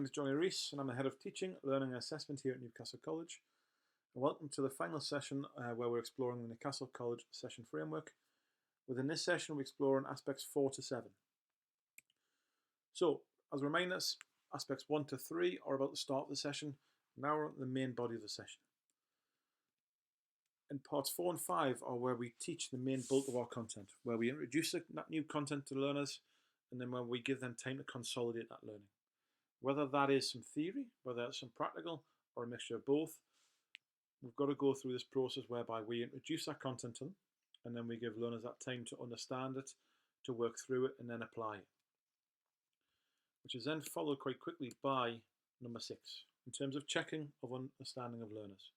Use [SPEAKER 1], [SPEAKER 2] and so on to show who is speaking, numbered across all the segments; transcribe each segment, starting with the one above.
[SPEAKER 1] My name is Johnny Rees and I'm the Head of Teaching, Learning and Assessment here at Newcastle College. And welcome to the final session where we're exploring the Newcastle College session framework. Within this session we explore on aspects 4 to 7. So, as a reminder, aspects 1 to 3 are about the start of the session. Now we're on the main body of the session. And parts 4 and 5 are where we teach the main bulk of our content, where we introduce that new content to learners and then when we give them time to consolidate that learning. Whether that is some theory, whether it's some practical, or a mixture of both, we've got to go through this process whereby we introduce that content to them, and then we give learners that time to understand it, to work through it, and then apply it. Which is then followed quite quickly by number 6, in terms of checking of understanding of learners.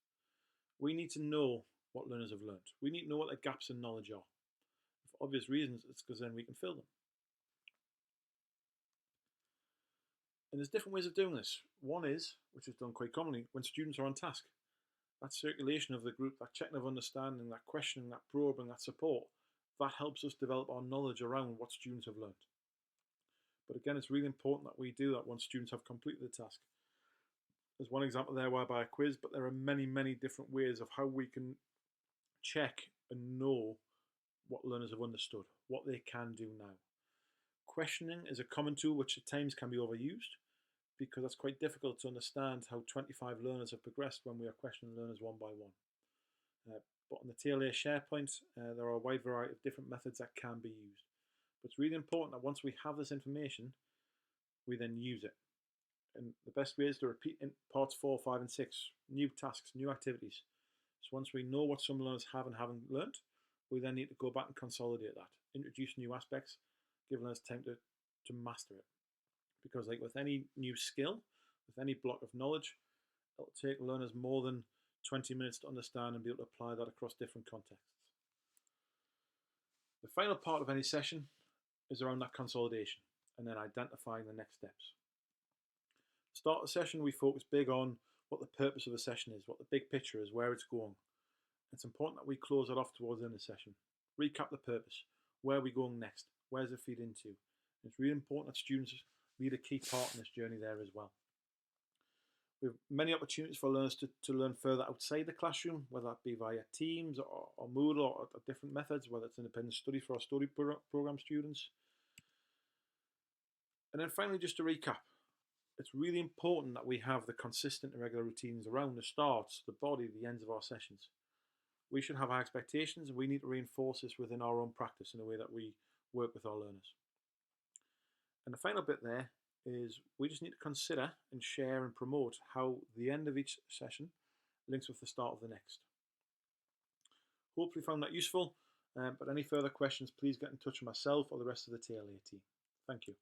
[SPEAKER 1] We need to know what learners have learned. We need to know what their gaps in knowledge are. For obvious reasons, it's because then we can fill them. And there's different ways of doing this. One is, which is done quite commonly, when students are on task. That circulation of the group, that checking of understanding, that questioning, that probing, that support, that helps us develop our knowledge around what students have learned. But again, it's really important that we do that once students have completed the task. There's one example there whereby a quiz, but there are many, many different ways of how we can check and know what learners have understood, what they can do now. Questioning is a common tool which at times can be overused because it's quite difficult to understand how 25 learners have progressed when we are questioning learners one by one. But on the TLA SharePoint, there are a wide variety of different methods that can be used. But it's really important that once we have this information, we then use it. And the best way is to repeat in parts 4, 5 and 6, new tasks, new activities. So once we know what some learners have and haven't learned, we then need to go back and consolidate that, introduce new aspects, giving us time to master it. Because like with any new skill, with any block of knowledge, it'll take learners more than 20 minutes to understand and be able to apply that across different contexts. The final part of any session is around that consolidation and then identifying the next steps. To start the session, we focus big on what the purpose of the session is, what the big picture is, where it's going. It's important that we close that off towards the end of the session. Recap the purpose. Where are we going next? Where does it feed into? It's really important that students lead a key part in this journey there as well. We have many opportunities for learners to learn further outside the classroom, whether that be via Teams or Moodle or different methods, whether it's independent study for our study program students. And then finally, just to recap, it's really important that we have the consistent and regular routines around the starts, the body, the ends of our sessions. We should have our expectations and we need to reinforce this within our own practice in the way that we work with our learners. And the final bit there is we just need to consider and share and promote how the end of each session links with the start of the next. Hopefully you found that useful, but any further questions, please get in touch with myself or the rest of the TLA team. Thank you.